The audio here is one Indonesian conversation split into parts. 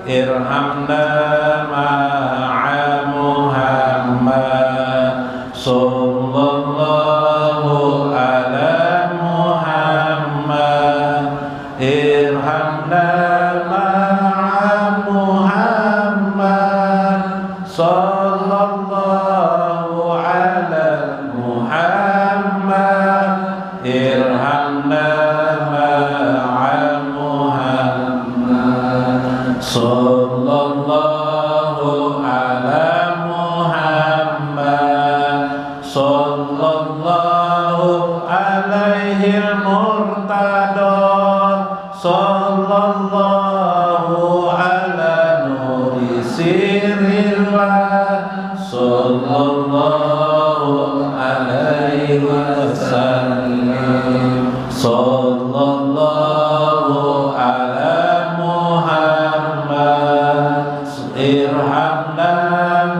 irhamna ma'a Muhammad sallallahu ala Muhammad irhamna ma'a Muhammad sallallahu ala Muhammad irhamna ma'a Muhammad sallallahu ala Muhammad sallallahu alaihi murtada sallallahu ala nuri sirillah sallallahu alaihi wasallam sallallahu ala Muhammad irhamna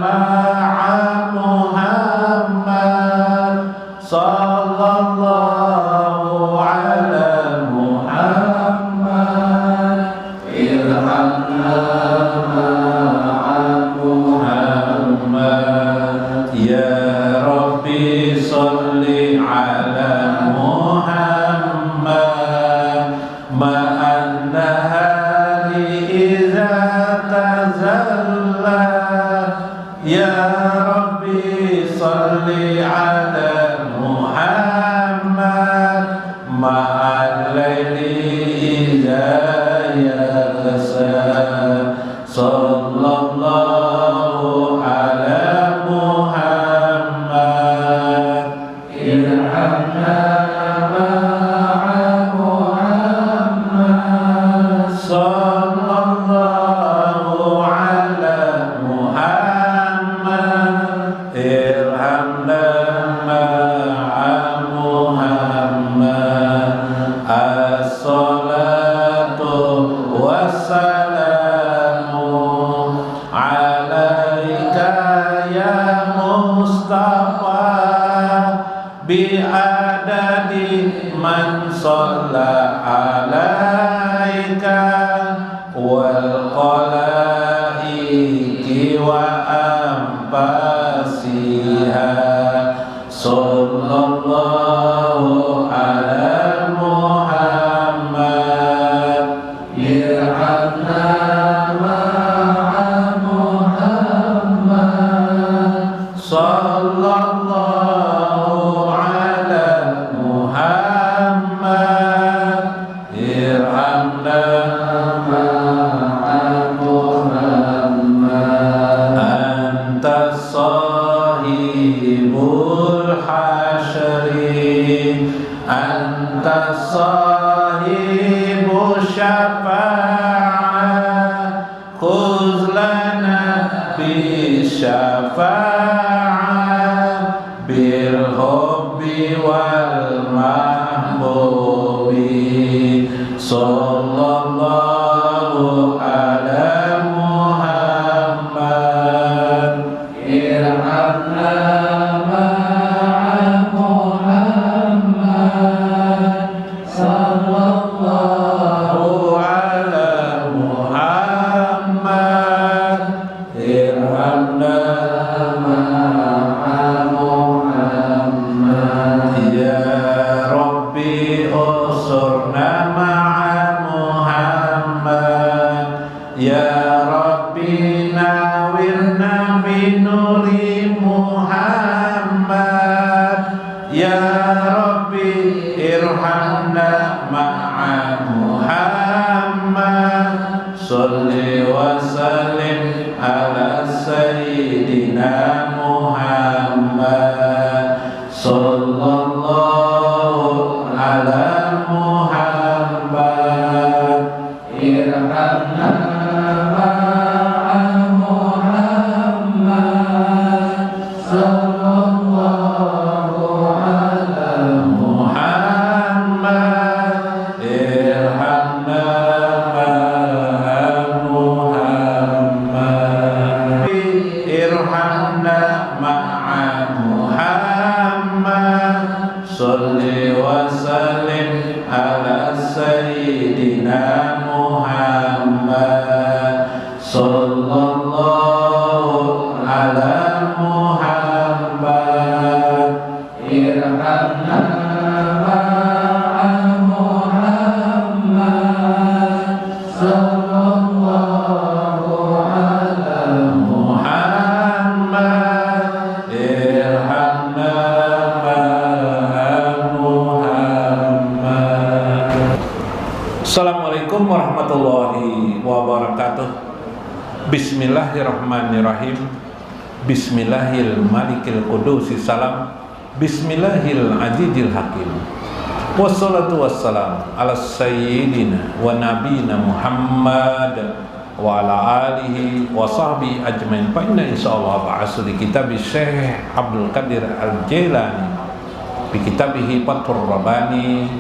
ma'a Muhammad sallallahu ala Muhammad irhamna ma'a Muhammad ya Rabbi salli ala Muhammad ma'an nahari idza tazalla ya Rabbi salli ala Muhammad ma'al laili idza yasa sallallahu ala Muhammad irhamna ma'a Muhammad sallallahu ala Muhammad irhamna ma'a Muhammad as-salatu wassalamu alaika ya Mustafa bi'adadi man shalla alaika wal qalaiki wa anfasiha sallallahu ala Muhammad irhamna ma'a Muhammad sallallahu ala Muhammad irhamna ma'a Muhammad anta sahibul hasyri anta sahibu syafa'ah khudh lana bi syafa'ah bil hubbi wal mahbubi sallallahu ala Muhammad irhamna ma'a Muhammad sallallahu ala Muhammad irhamna ma'a Muhammad ya Rabbi usurna ma'a Muhammad ya Rabbi nawirna binuri Muhammad ya Rabbi irhamna ma'a Muhammad salli wa sallim ala sayyidina Muhammad sallallahu ala Muhammad irhamna ma'a Muhammad sallallahu ala Muhammad irhamna ma'a Muhammad irhamna ma'a Muhammad salli wa sallim ala sayyidina Muhammad warahmatullahi wabarakatuh. Bismillahirrahmanirrahim. Bismillahil malikil qudusis salam. Bismillahil azizil hakim. Wassalatu wassalam ala sayyidina wa nabiyina Muhammad wa ala alihi wa sahbihi ajmain. Fa inna insyaallah ba'asu di kitab Syekh Abdul Qadir Al-Jailani bi kitabihi Fathur Rabbani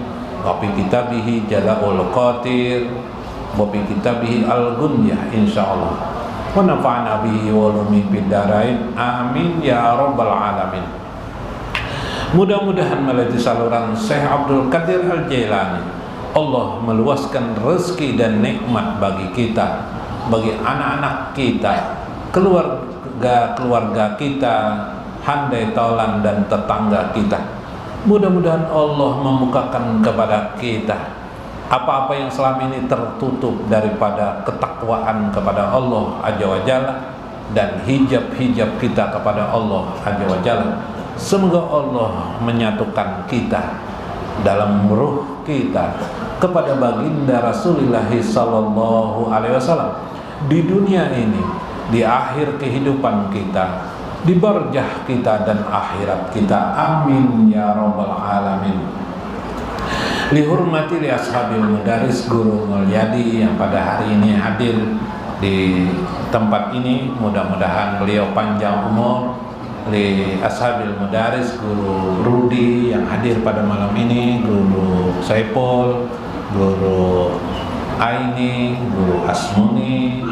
wa bi kitabihi Jala'ul Qadir wa bi kitabihi Al-Gunyah insyaallah. Wa nafa'na bihi wa ulumi fid dharain. Amin ya rabbal alamin. Mudah-mudahan melalui saluran Syekh Abdul Qadir Al-Jailani Allah meluaskan rezeki dan nikmat bagi kita, bagi anak-anak kita, keluarga kita, handai taulan dan tetangga kita. Mudah-mudahan Allah membukakan kepada kita apa-apa yang selama ini tertutup daripada ketakwaan kepada Allah Azza wa Jalla dan hijab-hijab kita kepada Allah Azza wa Jalla. Semoga Allah menyatukan kita dalam ruh kita kepada baginda Rasulullah sallallahu alaihi wasallam di dunia ini, di akhir kehidupan kita, di barzah kita dan akhirat kita. Amin ya rabbal alamin. Lihurmati li ashabil mudaris Guru Mulyadi yang pada hari ini hadir di tempat ini, mudah-mudahan beliau panjang umur. Li ashabil mudaris Guru Rudi yang hadir pada malam ini, Guru Saipul, Guru Aini, Guru Asmuni,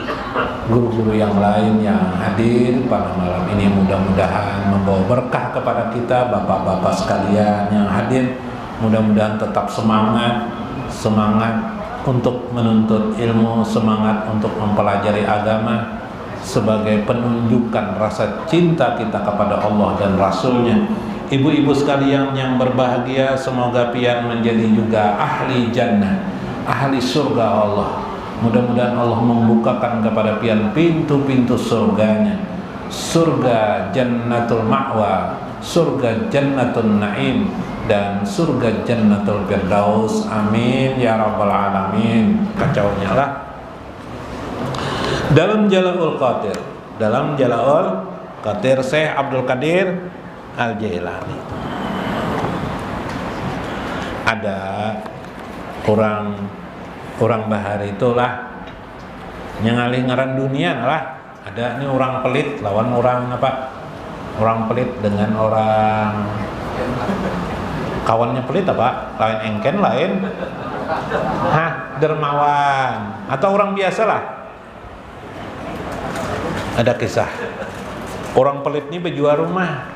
guru-guru yang lain yang hadir pada malam ini, mudah-mudahan membawa berkah kepada kita. Bapak-bapak sekalian yang hadir, mudah-mudahan tetap semangat untuk menuntut ilmu, semangat untuk mempelajari agama sebagai penunjukan rasa cinta kita kepada Allah dan Rasulnya. Ibu-ibu sekalian yang berbahagia, semoga pian menjadi juga ahli jannah, ahli surga Allah. Mudah-mudahan Allah membukakan kepada pian pintu-pintu surganya, surga jannatul ma'wa, surga jannatul na'im, dan surga jannatul firdaus. Amin ya rabbal alamin. Kacaunya lah dalam Jala'ul Qadir Syekh Abdul Qadir Al-Jailani. Ada orang bahar itulah nyengalih ngaran dunia lah. Ada ini orang pelit lawan orang apa? Orang pelit dengan orang kawannya pelit apa? Lain engken, lain dermawan atau orang biasa lah. Ada kisah orang pelit ini berjual rumah.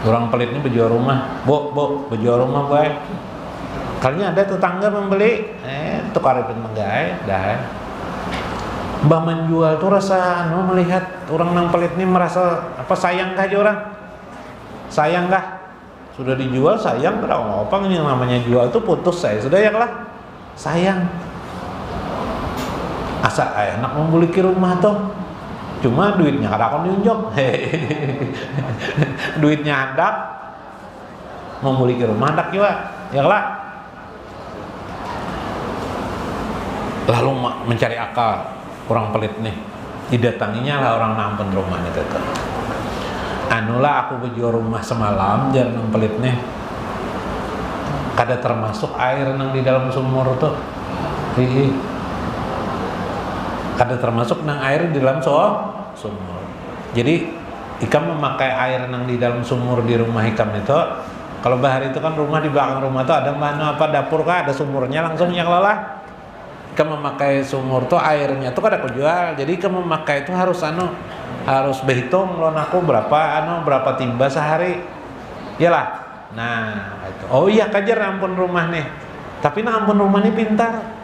Orang pelit ini berjual rumah. Bu, berjual rumah baik. Kalinya ada tetangga membeli, tukar arifin menggai, dah. Mbah menjual tuh rasa, melihat orang nang pelit ini merasa apa, sayang kah orang? Sayang kah? Sudah dijual sayang, berapa apa ini yang namanya jual tuh putus saya sudah ya lah. Sayang. Asa enak membeli ke rumah tuh. Cuma duitnya ada kon diunjuk. Duitnya ada mau beli ke rumah hendak juga ya lah. Lalu mencari akal orang pelit nih, didatanginya lah orang nampun rumah itu tuh. Anulah aku berjual rumah semalam jangan pelit nih, kada termasuk air nang di dalam sumur tuh. Kada termasuk nang air di dalam sumur. Jadi ikam memakai air nang di dalam sumur di rumah ikam itu. Kalau bahar itu kan rumah di belakang rumah tuh ada mana apa dapur kah, ada sumurnya langsung yang lelah. Ikam memakai sumur tuh airnya tuh kada kujual. Jadi ikam memakai itu harus berhitung loh aku berapa timba sehari. Iyalah. Nah, itu. Oh iya kajar ampun rumah nih. Tapi ampun rumah nih pintar.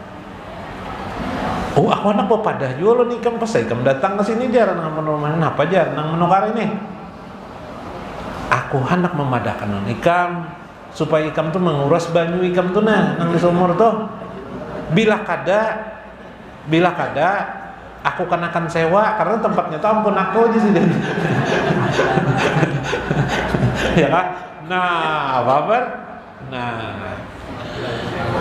Oh, aku anak pada jual nih ikam pas ikam datang ke sini jarang nang rumah apa jar nang menukar ini. Aku hendak memadahkan ikam supaya ikam tuh menguras banyu ikam tuh nang di sumur tuh. Bila kada aku akan sewa karena tempatnya tuh ampun aku aja sih. Ya kan? Nah, babar Nah,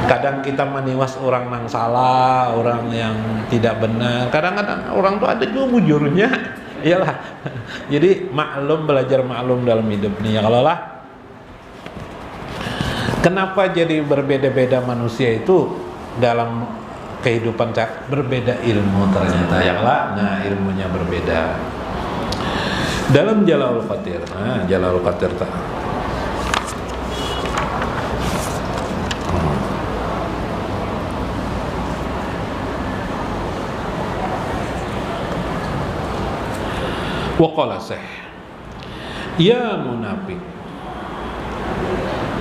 kadang kita meniwas orang yang salah, orang yang tidak benar. Kadang-kadang orang tuh ada juga bujurnya. Iyalah. Jadi belajar maklum dalam hidup nih ya. Kalau lah, kenapa jadi berbeda-beda manusia itu dalam kehidupan, berbeda ilmu ternyata ya lah. Nah, ilmunya berbeda. Dalam Jalalaul Qadir, Jalalaul Qadir waqala ya munafik,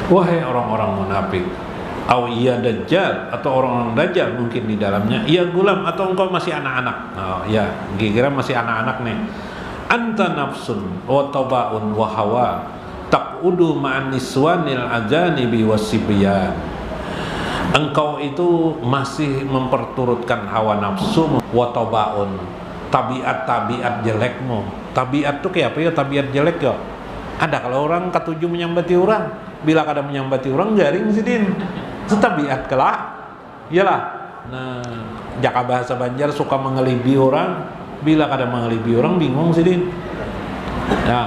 wahai orang-orang munafik, au iya dajjal, atau orang-orang dajjal mungkin di dalamnya, iya gulam, atau engkau masih anak-anak. Oh ya, kira masih anak-anak nih. Anta nafsun wa tabaun wa hawa taqudu ma'an niswanil ajanibi wasibyan. Engkau itu masih memperturutkan hawa nafsu wa tabaun, tabiat-tabiat jelekmu. Tabiat tuh kayak apa ya? Tabiat jelek ya. Ada kalau orang ketujuh menyambati orang, bila kada menyambati orang garing sidin. Itu tabiat kelak. Iyalah. Nah, jaka bahasa Banjar suka mengelibi orang, bila kada mengelibi orang bingung sidin. Ya.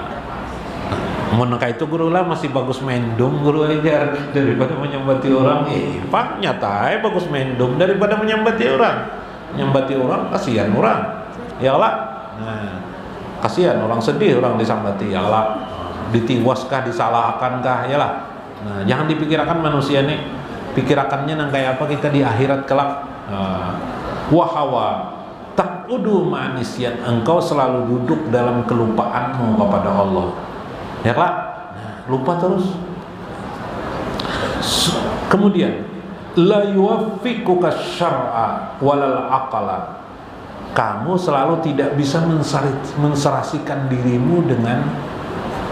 Menengah itu guru lah masih bagus mendum guru ajar daripada menyambati orang. Pak nyata bagus mendum daripada menyambati orang. Menyambati orang kasihan orang. Iyalah. Nah, kasihan orang sedih orang disambati ya Allah, ditiwaskah, disalahkankah ya lah. Nah, jangan dipikirkan manusia nih, pikirakannya nang kayak apa kita di akhirat kelak. Wahawa taqudu ma'anisyan, engkau selalu duduk dalam kelupaanmu kepada Allah ya lah. Nah, lupa terus. Kemudian la yuwaffiquka syar'a walal aqala, kamu selalu tidak bisa menserasikan dirimu dengan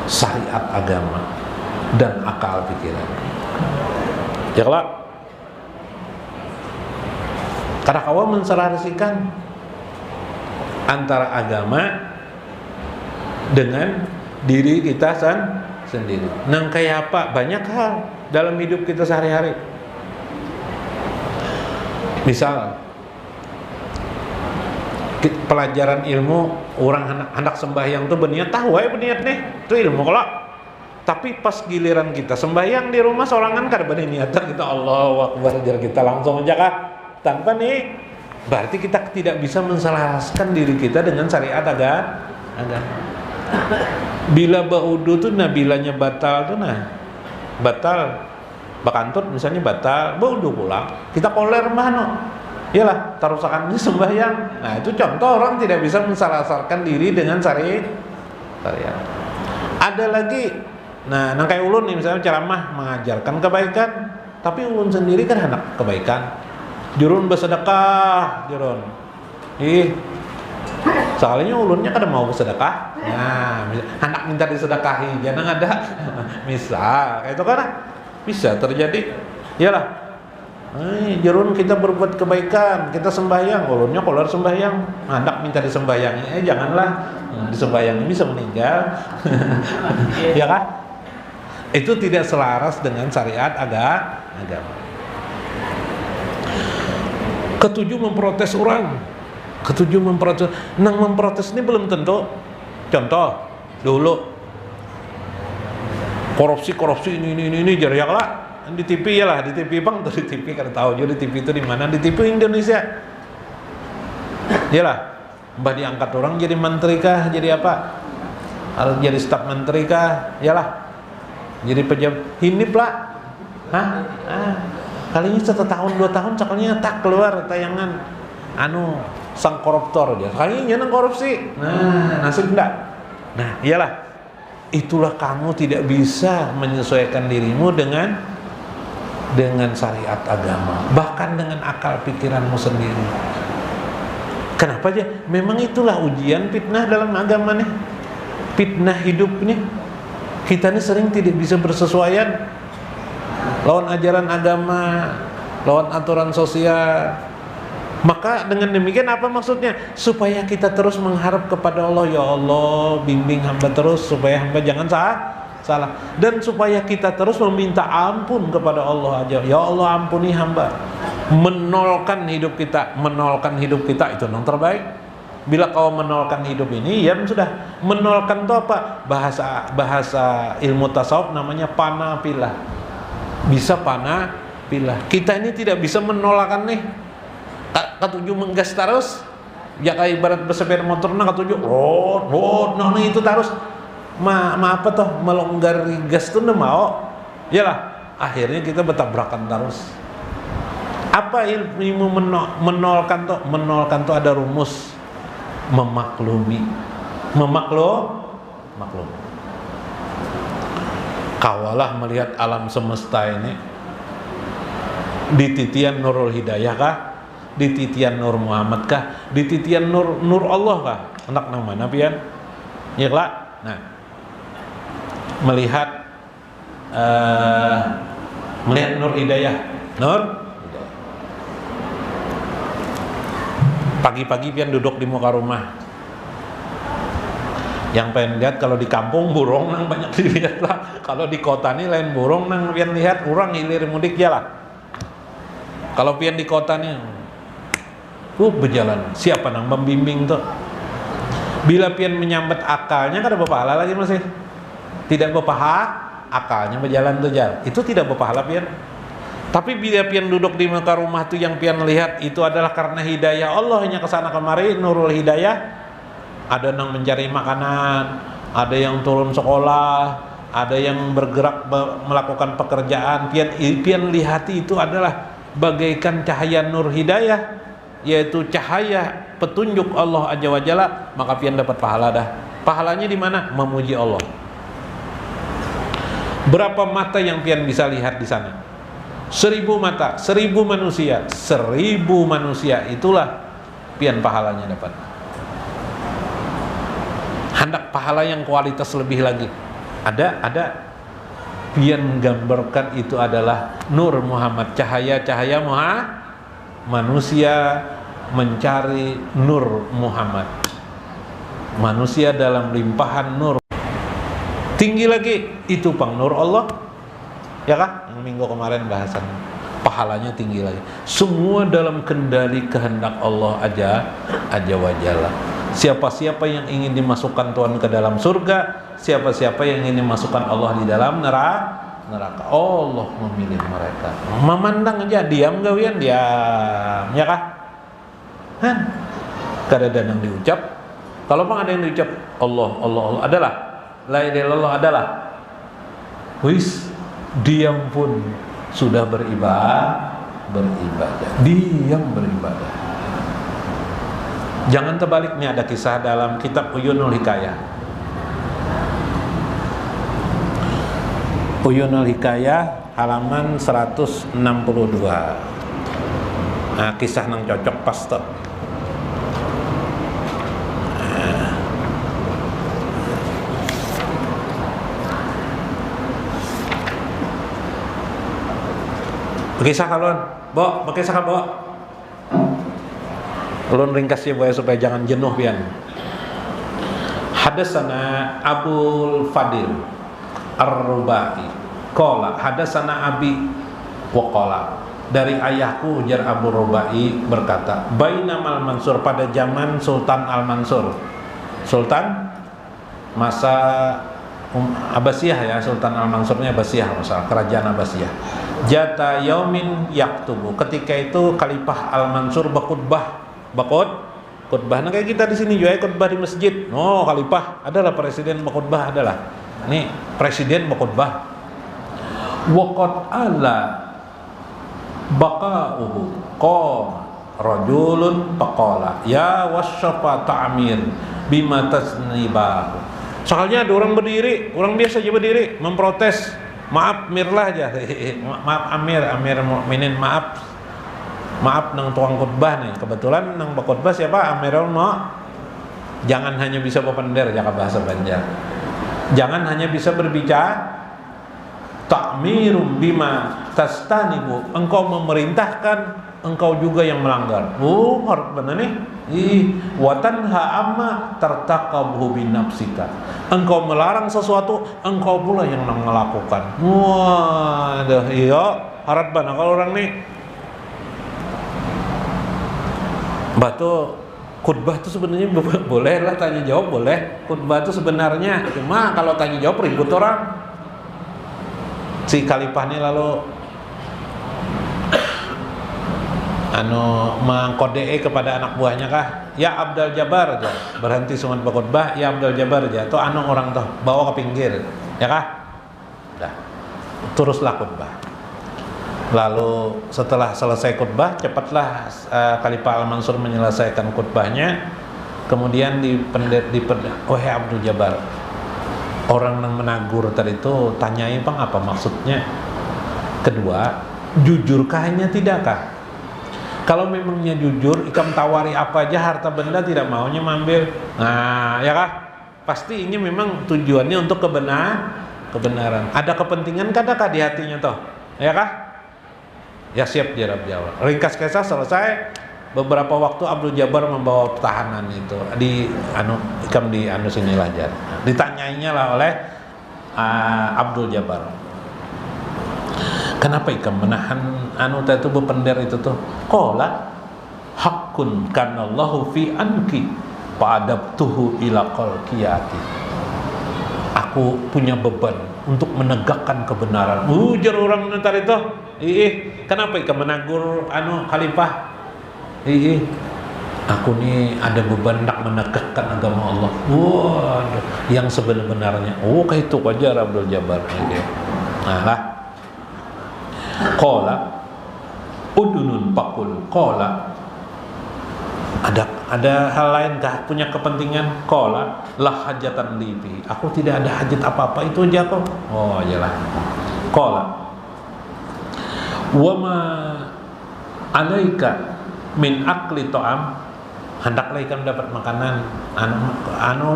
syariat agama dan akal pikiran. Ya kelak, karena kau menserasikan antara agama dengan diri kita sendiri. Nang kayak apa? Banyak hal dalam hidup kita sehari-hari. Misal pelajaran ilmu, orang anak sembahyang tuh berniat, tahu ya berniat nih itu ilmu kalau, tapi pas giliran kita sembahyang di rumah sorangan kada ada niatan kita Allahu Akbar, jar kita langsung aja kah tanpa nih, berarti kita tidak bisa menselaraskan diri kita dengan syariat agama. Bila baudu tuh bilanya batal tuh batal bakantut misalnya batal baudu pulang, kita koler mana iyalah tarusakan ini sembahyang. Nah, itu contoh orang tidak bisa mensalasarkan diri dengan syariat. Ada lagi, nah kayak ulun nih misalnya ceramah mengajarkan kebaikan, tapi ulun sendiri kan anak kebaikan. Jurun bersedekah, jurun. Soalnya ulunnya kan mau bersedekah. Nah, anak minta disedekahi, jangan ada. Misal, itu kan bisa terjadi. Iyalah. Jerun kita berbuat kebaikan, kita sembahyang, ulunnya keluar sembahyang, anak minta disembayangi, janganlah, disembayangi bisa meninggal. Ya kan? Itu tidak selaras dengan syariat agama. Ketujuh memprotes orang. Memprotes ini belum tentu. Contoh dulu korupsi ini jariak lah. Di TV ya lah, di TV bang, di TV kan tahu juga di TV itu di mana, di TV Indonesia. Iyalah, mbah diangkat orang jadi menteri kah, jadi apa? Harus jadi staf menteri kah? Iyalah, jadi pejabat hinip lah. Kali ini 1 tahun 2 tahun cakapnya tak keluar tayangan sang koruptor dia. Kali ini jangan korupsi. Nah, nasib enggak. Nah, iyalah. Itulah kamu tidak bisa menyesuaikan dirimu dengan syariat agama, bahkan dengan akal pikiranmu sendiri. Kenapa aja? Memang itulah ujian fitnah dalam agama nih, fitnah hidup nih. Kita nih sering tidak bisa bersesuaian lawan ajaran agama, lawan aturan sosial. Maka dengan demikian apa maksudnya? Supaya kita terus mengharap kepada Allah, ya Allah bimbing hamba terus supaya hamba jangan dan supaya kita terus meminta ampun kepada Allah aja. Ya Allah, ampuni hamba. Menolkan hidup kita itu yang terbaik. Bila kau menolkan hidup ini, ya sudah. Menolkan itu apa? Bahasa ilmu tasawuf namanya pana pilah. Bisa pana pilah. Kita ini tidak bisa menolakkan nih. Katuju menggas terus. Ya kayak ibarat bersepeda motor katuju nah itu terus. Apa toh melonggar gas tuh nggak mau. Yalah, akhirnya kita bertabrakan terus. Apa ilmu menolkan tuh? Menolkan tuh ada rumus. Memaklumi. Kawalah melihat alam semesta ini di titian Nurul Hidayah kah? Di titian Nur Muhammad kah? Di titian Nur Allah kah? Anak nang mana pian? Ya lah. Nah, melihat Nur Hidayah. Pagi-pagi pian duduk di muka rumah. Yang pengen lihat kalau di kampung burung nang banyak dilihat lah. Kalau di kota nih lain burung nang pian lihat orang hilir mudik ya lah. Kalau pian di kota nih berjalan. Siapa nang membimbing tuh? Bila pian menyambat akalnya kan ada berpahala lagi masih. Tidak berpahala, akalnya berjalan tuh jalan. Itu tidak berpahala pian. Tapi bila pian duduk di muka rumah tuh yang pian lihat itu adalah karena hidayah Allah hanya kesana kemari, Nurul Hidayah. Ada yang mencari makanan, ada yang turun sekolah, ada yang bergerak melakukan pekerjaan. Pian lihat itu adalah bagaikan cahaya Nur Hidayah, yaitu cahaya petunjuk Allah Azza wa Jalla, maka pian dapat pahala dah. Pahalanya di mana? Memuji Allah. Berapa mata yang pian bisa lihat di sana? 1000 mata, 1000 manusia, 1000 manusia, itulah pian pahalanya dapat. Hendak pahala yang kualitas lebih lagi. Ada. Pian menggambarkan itu adalah Nur Muhammad, cahaya manusia mencari Nur Muhammad. Manusia dalam limpahan nur. Tinggi lagi itu pang Nur Allah. Ya kah? Yang minggu kemarin bahasan pahalanya tinggi lagi. Semua dalam kendali kehendak Allah Azza wa Jalla. Siapa-siapa yang ingin dimasukkan Tuhan ke dalam surga, siapa-siapa yang ingin dimasukkan Allah di dalam neraka, Allah memilih mereka. Memandang aja, diam gawian, diam, ya kah? Kadang-kadang yang diucap. Kalau bang ada yang diucap Allah adalah la ilaha illallah adalah wis, diam pun sudah beribadah. Diam beribadah. Jangan terbaliknya, ada kisah dalam kitab Uyunul Hikayah. Uyunul Hikayah halaman 162. Nah, kisah nang cocok pas tuh. Kisah kalon, pakai kisah bo. Ulun ringkas ya supaya jangan jenuh pian. Hadatsana Abul Fadil Ar-Rubai qala hadatsana Abi wa qala, dari ayahku ujar Abu Rubai berkata, bainamal Mansur, pada zaman Sultan Al-Mansur, sultan masa Abbasiyah ya, Sultan Al-Mansurnya Abbasiyah, masalah kerajaan Abbasiyah. Jata yaumin yaktubu, ketika itu Khalifah Al-Mansur berkhutbah. Nah kayak kita di sini juga khutbah di masjid. Oh, khalifah adalah presiden berkhutbah adalah. Ini presiden berkhutbah. Waqad ala baqa'uhu qama rajulun faqala ya wasyafa ta'mir bima tasnibahu. Soalnya ada orang berdiri, orang biasa aja berdiri memprotes. Maaf mirlah aja. Maaf Amir Mukminin, maaf nang tuang khutbah nih. Kebetulan nang berkhutbah siapa? Amirul Mukminin. Jangan hanya bisa berpender, jaga bahasa Banjar. Jangan hanya bisa berbicara. Ta'mirum bima tastanibu, engkau memerintahkan, engkau juga yang melanggar. Harus benar nih. Wa tanha amma tartaqabu bi nafsika, Engkau melarang sesuatu, engkau pula yang melakukan. Waduh, iya, harat bana kalau orang nih. Batu khutbah itu sebenarnya boleh lah tanya jawab boleh. Khutbah itu sebenarnya cuma kalau tanya jawab ribut orang. Si khalifah ini lalu mengkodei kepada anak buahnya kah? Ya Abdul Jabbar aja. Berhenti sumat berkhutbah, ya Abdul Jabbar aja. Tuh orang tuh bawa ke pinggir, ya kah? Dah. Teruslah khutbah. Lalu setelah selesai khutbah, cepatlah Khalifah Al-Mansur menyelesaikan khutbahnya. Kemudian wahai Abdul Jabbar, orang yang menagur tadi itu tanyai bang apa maksudnya? Kedua, jujurkahnya tidakkah? Kalau memangnya jujur, ikam tawari apa aja harta benda tidak maunya mengambil. Nah, ya kah? Pasti ini memang tujuannya untuk kebenaran. Ada kepentingan kadakah di hatinya toh? Ya kah? Ya siap jawab. Ringkas kisah selesai. Beberapa waktu Abdul Jabbar membawa tahanan itu ikam di sini aja. Ditanyainya lah oleh Abdul Jabbar. Kenapa ikam menahan itu berpender itu tuh? Qala haqqun kanallahu fi anki fa'adabtuhu ila qalqiyati. Aku punya beban untuk menegakkan kebenaran. Ujar orang ntar itu. Kenapa ikam menagur khalifah? Aku nih ada beban nak menegakkan agama Allah. Waduh, yang sebenarnya. Kayak itu wajar Abdul Jabbar. Nah lah. Qala udunun pakul. Qala ada hal lain kah? Punya kepentingan? Qala lah hajatan libi. Aku tidak ada hajat apa-apa, itu aja kok. Oh iyalah. Qala wa ma alaika min akli ta'am. Hendaklah ikam dapat makanan.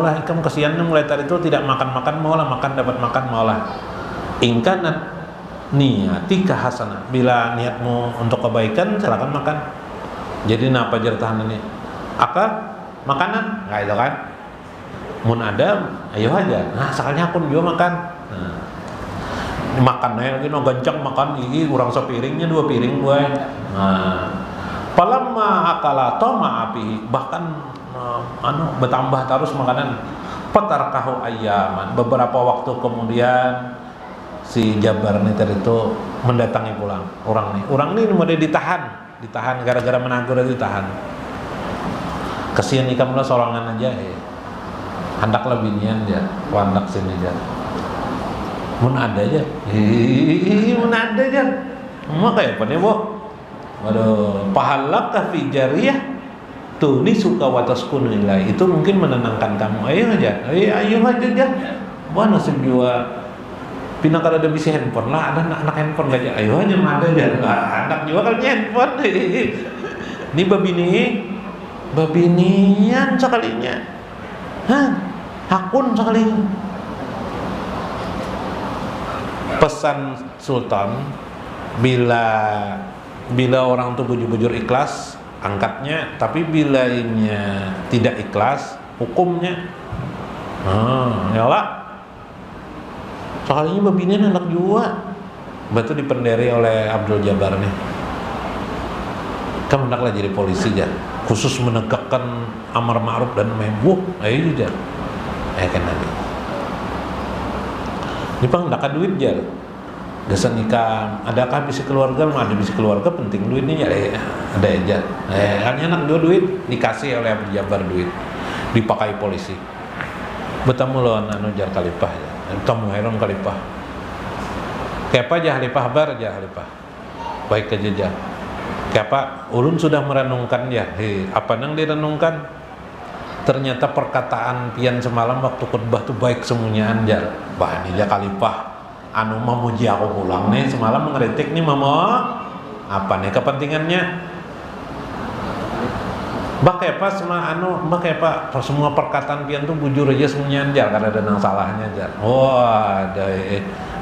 Lah ikam kesian mulai tadi itu tidak makan-makan, maulah makan, dapat makan maulah. Ingkanat niatika hasanah, bila niatmu untuk kebaikan silakan makan. Jadi napa jertahan ini? Aka makanan, nggak itu kan? Mun ada, ayo aja. Nah, sakalnya aku juga makan. Makan lagi no gancang makan, kurang sepiringnya 2 piring gue. Nah, palamma akala toma api, bahkan bertambah terus makanan. Patarkahu ayyaman, beberapa waktu kemudian si Jabbar ini tadi itu mendatangi pulang orang ini mau ditahan gara-gara menagur itu ditahan. Kesian ikam lah sorangan aja hendak lebihnya aja wandak sini aja mun ada aja mau kayak apa nih waduh pahalakah fi jariyah tuh ini suka wataskun nilai itu mungkin menenangkan kamu. Ayo aja buah nasib jua pindah kalau ada bisa handphone lah, ada anak handphone gak aja, ayo aja ada aja, anak juga kalau handphone. Ini babinian sekalinya, hakun sekalinya. Pesan Sultan, bila orang tuh bujur-bujur ikhlas, angkatnya. Tapi bila ini tidak ikhlas, hukumnya. Yalah. Soalnya babinian anak juga. Betul dipenderi oleh Abdul Jabbar nih. Kamu hendaklah jadi polisi aja, khusus menegakkan amar ma'ruf dan nahi munkar. Ayo aja. Kan nanti. Ini pang ndak duit aja. Gasan nikah, adakah bisi keluarga? Ada bisi keluarga penting duitnya ya. Ada aja. Kan anak dua duit dikasih oleh Abdul Jabbar duit, dipakai polisi. Bertemu lawan jar khalifah. Tamu heran khalifah. Kayak apa aja khalifah bar aja khalifah. Baik aja. Kayak apa? Ulun sudah merenungkan ya. Apa nang direnungkan? Ternyata perkataan pian semalam waktu khutbah tuh baik semuanya anjar. Bah ini aja khalifah. Memuji aku pulang nih semalam mengkritik nih mama. Apa nih kepentingannya? Kayak apa semua perkataan pian tuh bujur aja semuanya anjar karena ada nang salahnya anjar.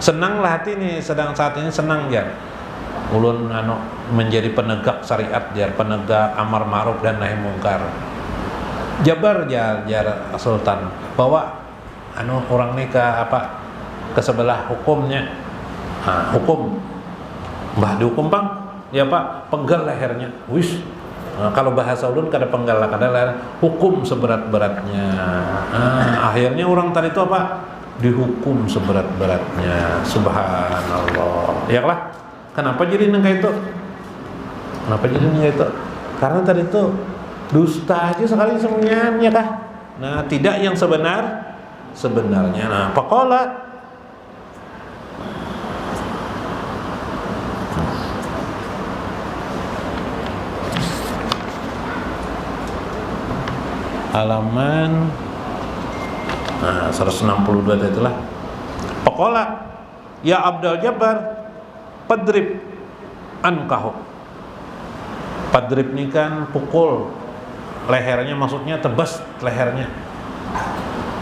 Senang lah hati nih sedang saat ini senang jar. Ulun menjadi penegak syariat jar, penegak amar ma'ruf dan nahi mungkar. Jabar jar Sultan bahwa orang nikah ke sebelah hukumnya. Hukum mbah dihukum Bang, ya Pak, penggal lehernya. Wis. Kalau bahasa ulun kada penggal lah, kada leher, hukum seberat-beratnya. Akhirnya orang tadi itu dihukum seberat-beratnya. Subhanallah. Ya lah. Kenapa jadi nengka itu? Karena tadi itu dusta aja sekali semuanya, ya kah? Nah, tidak yang sebenarnya. Nah, faqala halaman 162 itulah. Faqala ya Abdul Jabbar padrib ankahu. Padrib ini kan pukul lehernya, maksudnya tebas lehernya.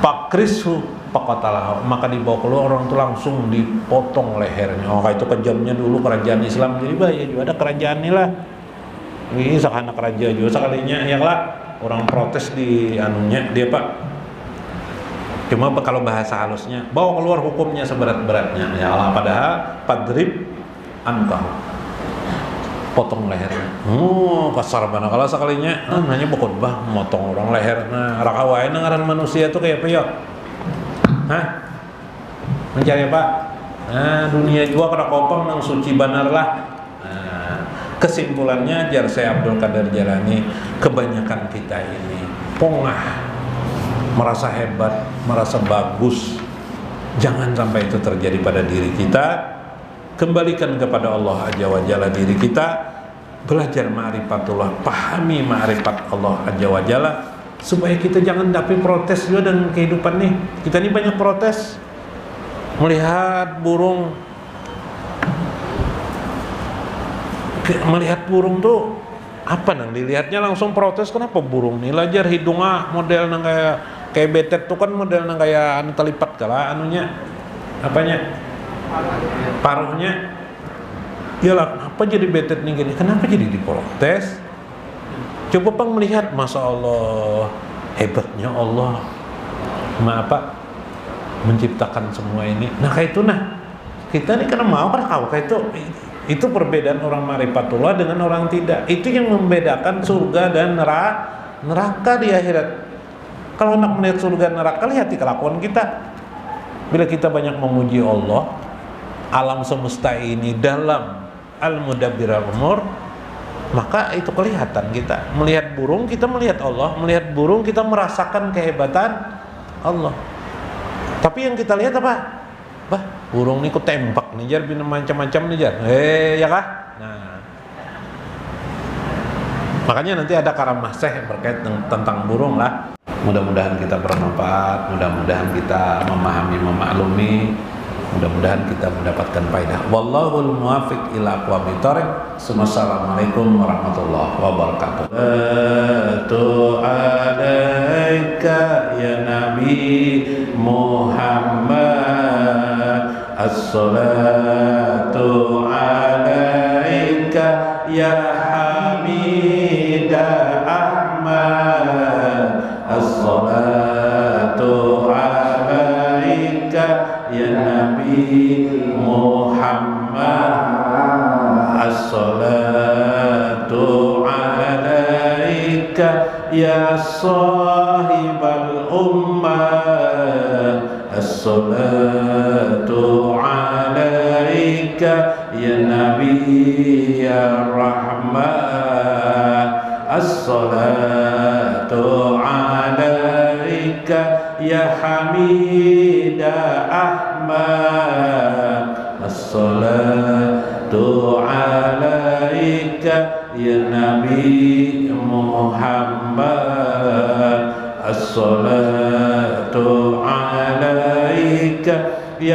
Pakrisu pakatalah, maka dibawa keluar, orang itu langsung dipotong lehernya. Itu kejamnya dulu kerajaan Islam. Jadi bahaya juga ada kerajaan ini lah. Ini sakana kerajaan juga sekalinya ya lah. Orang protes di anunya dia Pak. Cuma kalau bahasa halusnya bawa keluar hukumnya seberat-beratnya. Ya Allah, padahal padrib ankahu, potong lehernya. Kasar banget kalau sekalinya nanya berkhotbah motong orang leher. Nah, rakawain ngaran manusia tuh kayak apa ya? Mencari apa? Nah, dunia juga kada kopong nang suci benar lah. Kesimpulannya jar saya Abdul Qadir Jalani, kebanyakan kita ini pongah, merasa hebat, merasa bagus. Jangan sampai itu terjadi pada diri kita. Kembalikan kepada Allah Azza wa Jalla diri kita, belajar ma'rifatullah, pahami ma'rifat Allah Azza wa Jalla, supaya kita jangan dapat protes juga dengan kehidupan nih. Kita ini banyak protes. Melihat burung tuh dilihatnya langsung protes. Kenapa burung nih lajar hidungnya model nang kayak betet tuh kan model nang kayak anu telipat kala anunya paruhnya. Iyalah, apa jadi betet nih gini? Kenapa jadi diprotes? Coba Bang melihat, Masya Allah, hebatnya Allah menciptakan semua ini. Nah kayak itu, kita nih karena mau kayak itu perbedaan orang ma'rifatullah dengan orang tidak. Itu yang membedakan surga dan neraka di akhirat. Kalau nak melihat surga neraka, lihat di kelakuan kita. Bila kita banyak memuji Allah, alam semesta ini dalam al-mudabbirul umur, maka itu kelihatan kita. Melihat burung, kita melihat Allah. Melihat burung, kita merasakan kehebatan Allah. Tapi yang kita lihat apa? Burung ini ku tembak nih jar, bina macam-macam nih jar. Ya kah? Nah, makanya nanti ada karamah syekh berkait tentang burung lah. Mudah-mudahan kita bermanfaat, mudah-mudahan kita memahami, memaklumi, mudah-mudahan kita mendapatkan faedah. Wallahul muwaffiq ila aqwamit thoriq. Assalamualaikum warahmatullahi wabarakatuh. Salatu alaika ya Nabi Muhammad, as-salatu alaika ya Hamida Ahmad, as-salatu alaika ya Nabi Muhammad, as-salatu alaika ya sahibal ummah, as-salatu alaika ya Nabi ya rahmah, as-salatu alaika ya Hamida Ahmad, as-salatu alaika ya Nabi Muhammad, as-salatu alaika ya